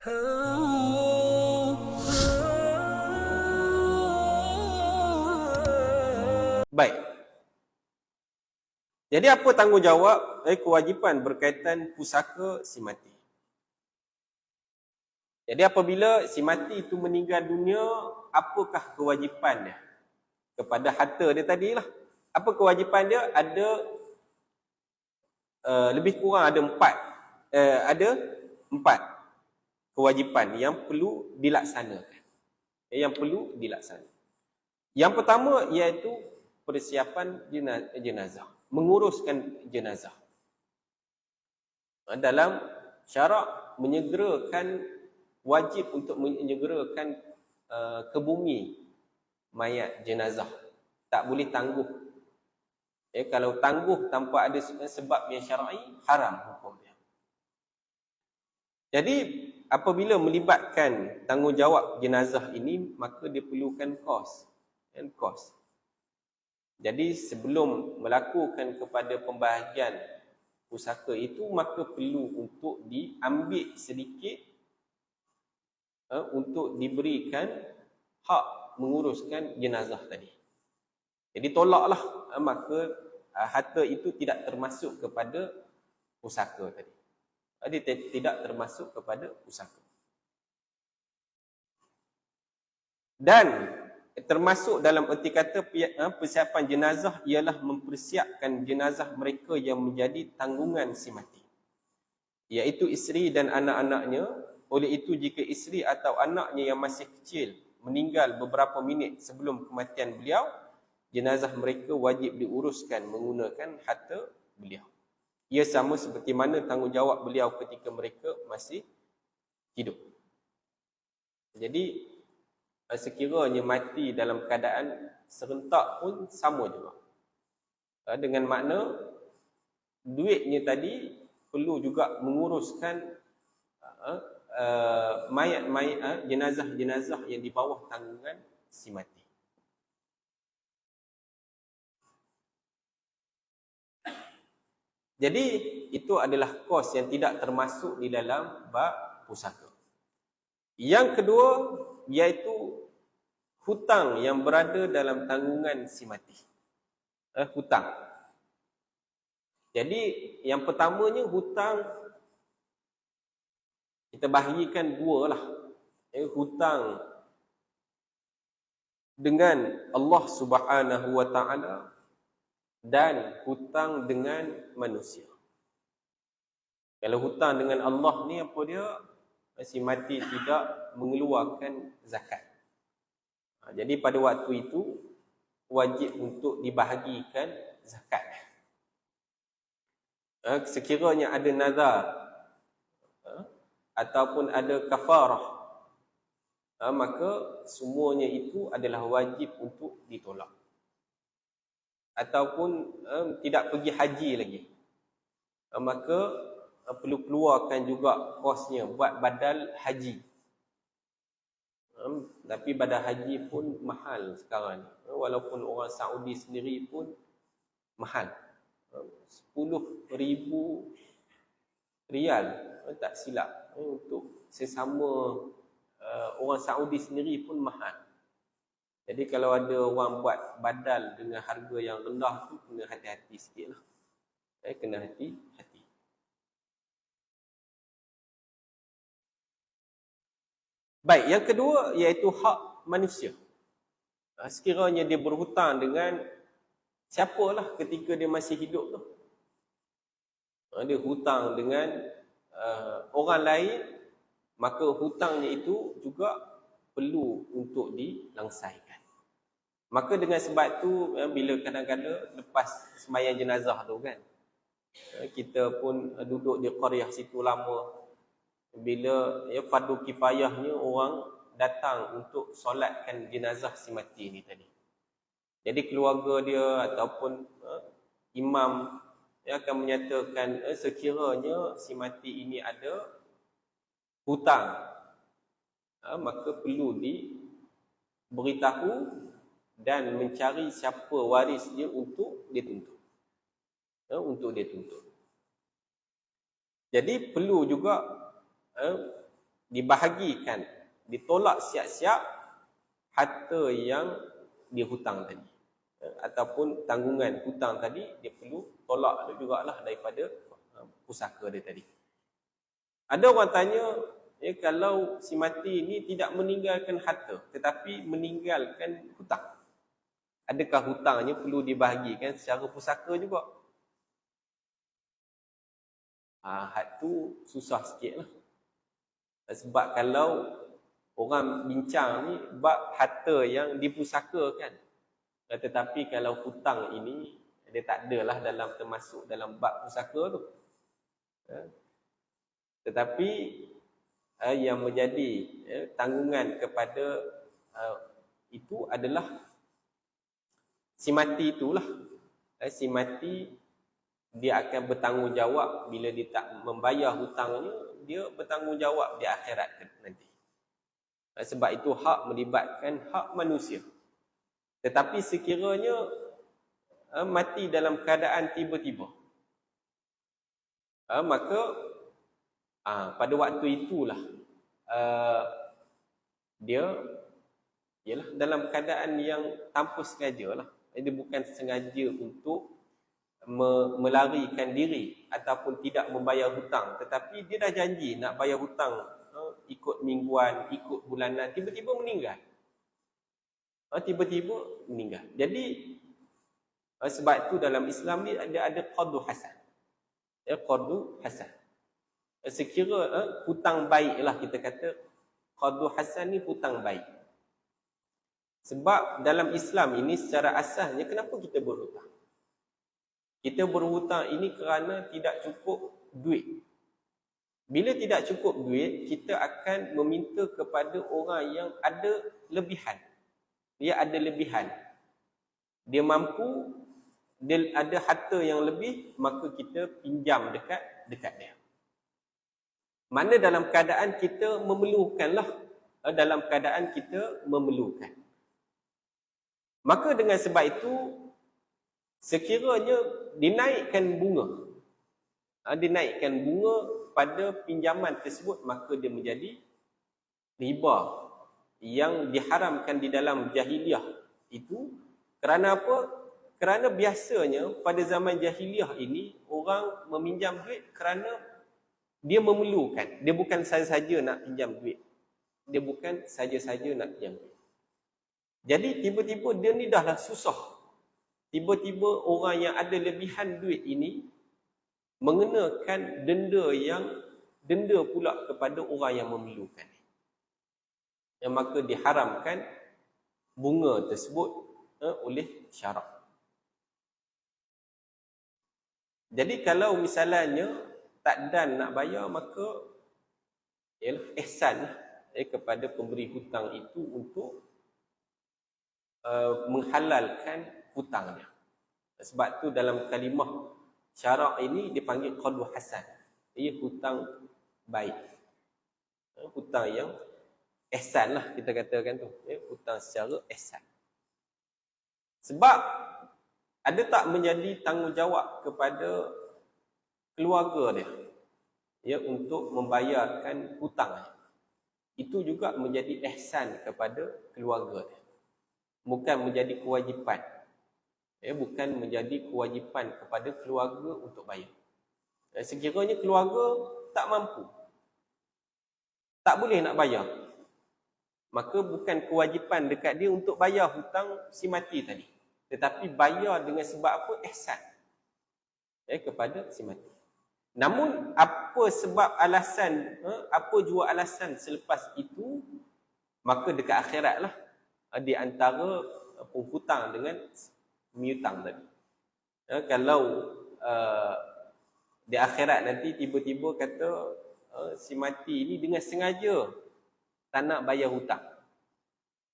Baik. Jadi apa tanggungjawab kewajipan berkaitan pusaka si mati? Jadi apabila si mati itu meninggal dunia, apakah kewajipan dia kepada harta dia tadilah? Apa kewajipan dia? Ada lebih kurang ada empat kewajipan yang perlu dilaksanakan. Yang perlu dilaksanakan. Yang pertama iaitu persiapan jenazah, menguruskan jenazah. Dalam syarak menyegerakan, wajib untuk menyegerakan ke bumi mayat jenazah. Tak boleh tangguh. Kalau tangguh tanpa ada sebab yang syar'i, haram hukumnya. Jadi apabila melibatkan tanggungjawab jenazah ini, maka diperlukan kos. Jadi sebelum melakukan kepada pembahagian pusaka itu, maka perlu untuk diambil sedikit untuk diberikan hak menguruskan jenazah tadi. Jadi tolaklah, maka harta itu tidak termasuk kepada pusaka tadi. Dia tidak termasuk kepada pusaka. Dan termasuk dalam erti kata persiapan jenazah ialah mempersiapkan jenazah mereka yang menjadi tanggungan si mati, iaitu isteri dan anak-anaknya. Oleh itu, jika isteri atau anaknya yang masih kecil meninggal beberapa minit sebelum kematian beliau, jenazah mereka wajib diuruskan menggunakan harta beliau. Ia sama seperti mana tanggungjawab beliau ketika mereka masih hidup. Jadi sekiranya mati dalam keadaan serentak pun sama juga. Dengan makna duitnya tadi perlu juga menguruskan mayat-mayat, jenazah-jenazah yang di bawah tanggungan si mati. Jadi itu adalah kos yang tidak termasuk di dalam bab pusaka. Yang kedua iaitu hutang yang berada dalam tanggungan si mati. Hutang. Jadi yang pertamanya hutang kita bahagikan dua lah. Hutang dengan Allah Subhanahu wa taala dan hutang dengan manusia. Kalau hutang dengan Allah ni apa dia? Si mati tidak mengeluarkan zakat. Jadi pada waktu itu wajib untuk dibahagikan zakat. Sekiranya ada nazar ataupun ada kafarah, maka semuanya itu adalah wajib untuk ditolak. Ataupun tidak pergi haji lagi, maka perlu keluarkan juga kosnya buat badal haji. Tapi badal haji pun mahal sekarang ni. Walaupun orang Saudi sendiri pun mahal. 10,000 rial tak silap. Untuk sesama orang Saudi sendiri pun mahal. Jadi kalau ada orang buat badal dengan harga yang rendah tu, kena hati-hati sikit lah. Kena hati-hati. Baik, yang kedua iaitu hak manusia. Sekiranya dia berhutang dengan siapalah ketika dia masih hidup tu. Dia hutang dengan orang lain, maka hutangnya itu juga perlu untuk dilangsaikan. Maka dengan sebab tu, bila kadang-kadang lepas sembahyang jenazah tu kan, kita pun duduk di qaryah situ lama, bila fardu kifayahnya orang datang untuk solatkan jenazah si mati ni tadi. Jadi keluarga dia ataupun imam akan menyatakan sekiranya si mati ini ada hutang, maka perlu diberitahu dan mencari siapa waris dia untuk dituntut. Untuk dituntut. Jadi perlu juga dibahagikan, ditolak siap-siap harta yang dia hutang tadi. Ataupun tanggungan hutang tadi, dia perlu tolak jugalah daripada pusaka dia tadi. Ada orang tanya, kalau si mati ini tidak meninggalkan harta, tetapi meninggalkan hutang, adakah hutangnya perlu dibahagikan secara pusaka juga? Hak tu susah sikit lah. Sebab kalau orang bincang ni bab harta yang dipusakakan, tetapi kalau hutang ini dia tak adalah termasuk dalam bab pusaka tu. Tetapi yang menjadi tanggungan kepada itu adalah si mati itulah. Si mati dia akan bertanggungjawab bila dia tak membayar hutangnya, dia bertanggungjawab di akhirat nanti. Sebab itu hak melibatkan hak manusia. Tetapi sekiranya mati dalam keadaan tiba-tiba, maka pada waktu itulah dia ialah dalam keadaan yang tanpa sengaja lah. Dia bukan sengaja untuk melarikan diri ataupun tidak membayar hutang, tetapi dia dah janji nak bayar hutang, ikut mingguan, ikut bulanan, tiba-tiba meninggal. Jadi sebab itu dalam Islam ni ada qadhu hasan. Qadhu hasan. Sekira hutang baik lah, kita kata qadhu hasan ni hutang baik. Sebab dalam Islam ini secara asasnya kenapa kita berhutang? Kita berhutang ini kerana tidak cukup duit. Bila tidak cukup duit, kita akan meminta kepada orang yang ada lebihan. Dia ada lebihan. Dia mampu, dia ada harta yang lebih, maka kita pinjam dekat dia. Mana dalam keadaan kita memerlukanlah. Dalam keadaan kita memerlukan. Maka dengan sebab itu, sekiranya dinaikkan bunga pada pinjaman tersebut, maka dia menjadi riba yang diharamkan di dalam jahiliah itu. Kerana apa? Kerana biasanya pada zaman jahiliah ini orang meminjam duit kerana dia memerlukan. Dia bukan saja-saja nak pinjam duit. Jadi tiba-tiba dia ni dah susah. Tiba-tiba orang yang ada lebihan duit ini mengenakan denda pula kepada orang yang memerlukan. Yang maka diharamkan bunga tersebut oleh syarak. Jadi kalau misalnya tak dan nak bayar, maka ialah ihsan kepada pemberi hutang itu untuk menghalalkan hutangnya. Sebab tu dalam kalimah syarak ini dipanggil qadhu hasan. Ia hutang baik. Hutang yang ihsan lah kita katakan tu. Hutang secara ihsan. Sebab ada tak menjadi tanggungjawab kepada keluarga dia untuk membayarkan hutangnya. Itu juga menjadi ihsan kepada keluarga dia. Bukan menjadi kewajipan. Bukan menjadi kewajipan kepada keluarga untuk bayar. Sekiranya keluarga tak mampu, tak boleh nak bayar, maka bukan kewajipan dekat dia untuk bayar hutang si mati tadi. Tetapi bayar dengan sebab apa? Ihsan kepada si mati. Namun apa sebab alasan, apa jua alasan selepas itu, maka dekat akhirat lah di antara penghutang dengan miutang tadi. Kalau di akhirat nanti tiba-tiba kata si mati ini dengan sengaja tak nak bayar hutang.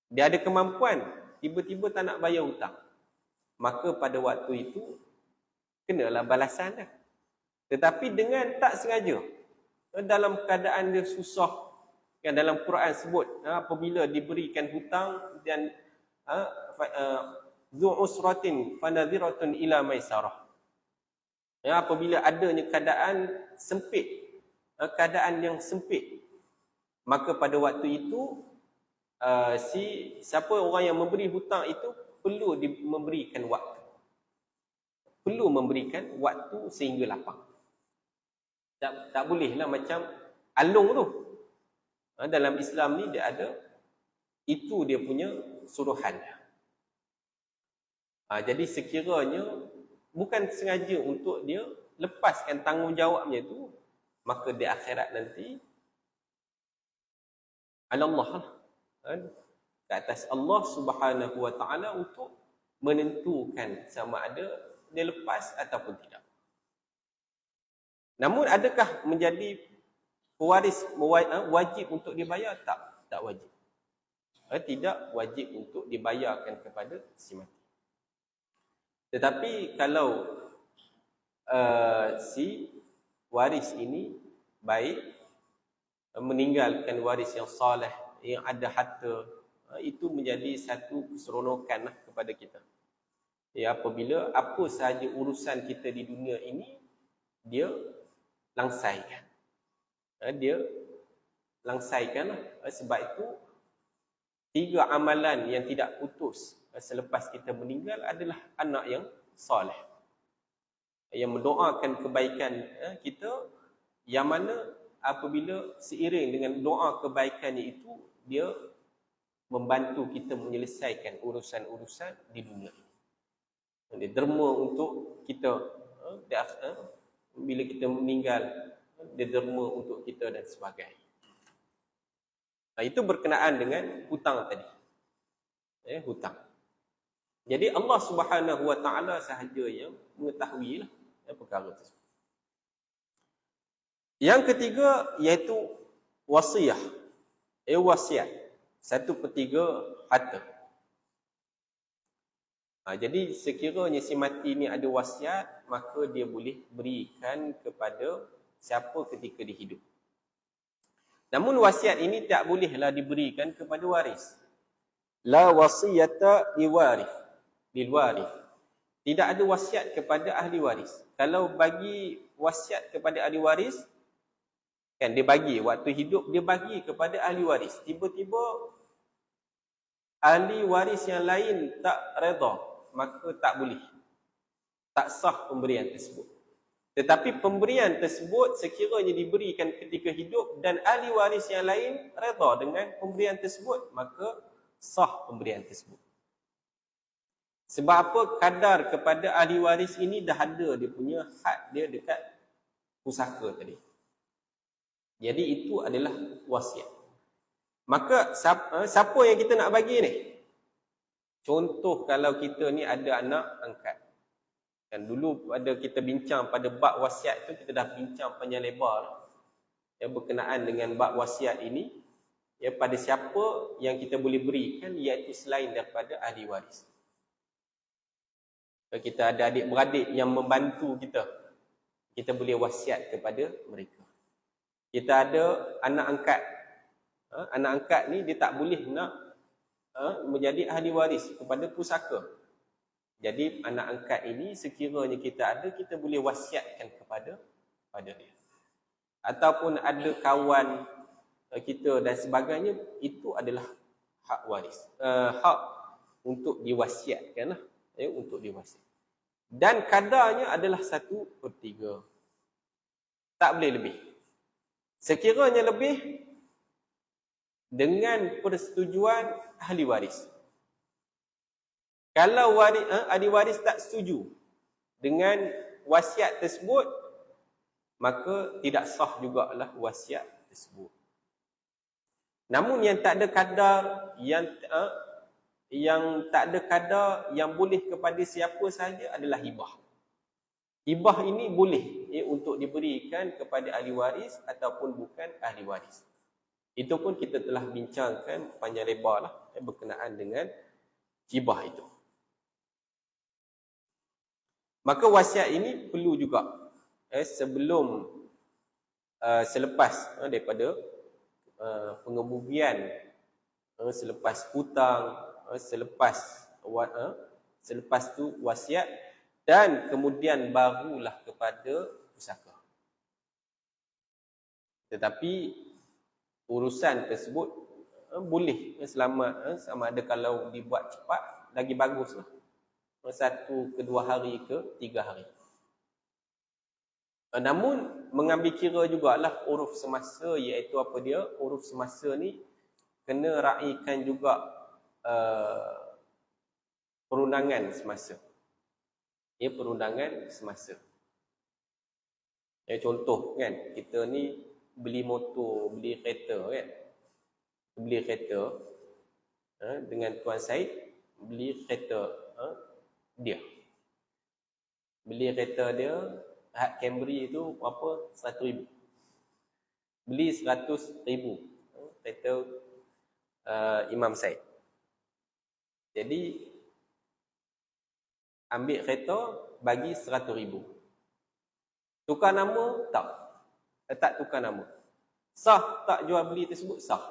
Dia ada kemampuan, tiba-tiba tak nak bayar hutang. Maka pada waktu itu kenalah balasan dah. Tetapi dengan tak sengaja, dalam keadaan dia susah, yang dalam Quran sebut apabila diberikan hutang dan zu usratin fanadhiratun ila maisarah. Apabila adanya keadaan sempit, keadaan yang sempit, maka pada waktu itu siapa orang yang memberi hutang itu perlu memberikan waktu. Perlu memberikan waktu sehingga lapang. Tak bolehlah macam alung tu. Dalam Islam ni dia ada, itu dia punya suruhan. Jadi sekiranya bukan sengaja untuk dia lepaskan tanggungjawabnya tu, maka di akhirat nanti Allah ke atas Allah Subhanahu wa taala untuk menentukan sama ada dia lepas ataupun tidak. Namun adakah menjadi pewaris wajib untuk dibayar? Tak wajib. Tidak wajib untuk dibayarkan kepada si mati. Tetapi kalau si waris ini baik, meninggalkan waris yang soleh, yang ada harta, itu menjadi satu keseronokan kepada kita. Ya, apabila apa sahaja urusan kita di dunia ini dia langsaikan. Dia langsaikan. Sebab itu 3 amalan yang tidak putus selepas kita meninggal adalah anak yang soleh, yang mendoakan kebaikan kita, yang mana apabila seiring dengan doa kebaikannya itu, dia membantu kita menyelesaikan urusan-urusan di dunia ini. Dia derma untuk kita bila kita meninggal, dia derma untuk kita dan sebagainya. Itu berkenaan dengan hutang tadi. Hutang. Jadi Allah Subhanahu wa taala sahaja yang mengetahuilah perkara tersebut. Yang ketiga iaitu wasiat. Wasiat. 1/3 harta. Jadi sekiranya si mati ni ada wasiat, maka dia boleh berikan kepada siapa ketika dia hidup. Namun wasiat ini tak bolehlah diberikan kepada waris. La wasiyata lil waris. Tidak ada wasiat kepada ahli waris. Kalau bagi wasiat kepada ahli waris, kan dia bagi waktu hidup, dia bagi kepada ahli waris. Tiba-tiba ahli waris yang lain tak redha, maka tak boleh. Tak sah pemberian tersebut. Tetapi pemberian tersebut sekiranya diberikan ketika hidup dan ahli waris yang lain redha dengan pemberian tersebut, maka sah pemberian tersebut. Sebab apa? Kadar kepada ahli waris ini dah ada dia punya hak dia dekat pusaka tadi. Jadi itu adalah wasiat. Maka siapa yang kita nak bagi ni? Contoh kalau kita ni ada anak angkat. Kan dulu ada kita bincang pada bab wasiat tu, kita dah bincang panjang lebar berkenaan dengan bab wasiat ini, pada siapa yang kita boleh berikan, iaitu selain daripada ahli waris. Kalau kita ada adik-beradik yang membantu kita, kita boleh wasiat kepada mereka. Kita ada anak angkat. Anak angkat ni dia tak boleh nak menjadi ahli waris kepada pusaka. Jadi anak angkat ini sekiranya kita ada, kita boleh wasiatkan kepada dia. Ataupun ada kawan kita dan sebagainya, itu adalah hak waris. Hak untuk diwasiatkan lah. Untuk diwasiat. Dan kadarnya adalah 1/3. Tak boleh lebih. Sekiranya lebih, dengan persetujuan ahli waris. Kalau ahli waris tak setuju dengan wasiat tersebut, maka tidak sah jugalah wasiat tersebut. Namun yang tak ada kadar, yang tak ada kadar yang boleh kepada siapa sahaja adalah hibah. Hibah ini boleh untuk diberikan kepada ahli waris ataupun bukan ahli waris. Itu pun kita telah bincangkan panjang lebar lah berkenaan dengan hibah itu. Maka wasiat ini perlu juga sebelum selepas daripada pengebumian, selepas hutang, selepas tu wasiat, dan kemudian barulah kepada pusaka. Tetapi urusan tersebut boleh selamat, sama ada kalau dibuat cepat lagi baguslah. 1 ke 2 hari ke 3 hari. Namun mengambil kira jugalah uruf semasa, iaitu apa dia? Uruf semasa ni kena raikan juga perundangan semasa. Perundangan semasa. Contoh kan, kita ni beli motor, beli kereta kan. Beli kereta dengan Tuan Syed, beli kereta dia. Beli kereta dia, hak Camry tu berapa? 100,000. Beli 100,000 kereta Imam Syed. Jadi ambil kereta, bagi 100,000. Tukar nama? Tak. Tak tukar nama. Sah tak jual beli tersebut? Sah.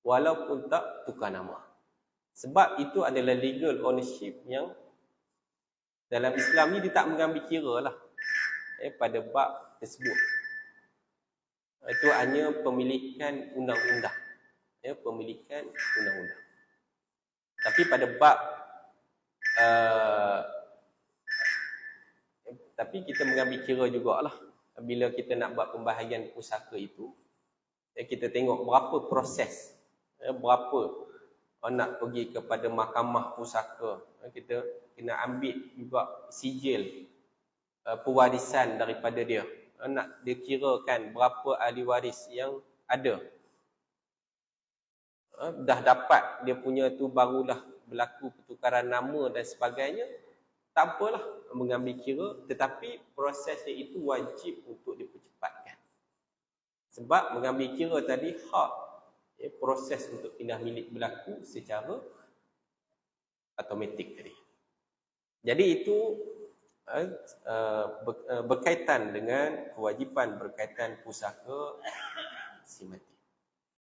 Walaupun tak tukar nama. Sebab itu adalah legal ownership yang dalam Islam ni dia tak mengambil kira lah pada bab tersebut. Itu hanya pemilikan undang-undang. Pemilikan undang-undang. Tapi pada bab tapi kita mengambil kira jugalah bila kita nak buat pembahagian pusaka itu. Kita tengok berapa proses, berapa nak pergi kepada mahkamah pusaka. Kita kena ambil juga sijil pewarisan daripada dia. Nak dikirakan berapa ahli waris yang ada. Dah dapat dia punya tu, barulah berlaku pertukaran nama dan sebagainya. Tak apalah mengambil kira, tetapi prosesnya itu wajib untuk dipercepatkan. Sebab mengambil kira tadi hak, proses untuk pindah milik berlaku secara automatik tadi. Jadi itu berkaitan dengan kewajipan berkaitan pusaka simatik.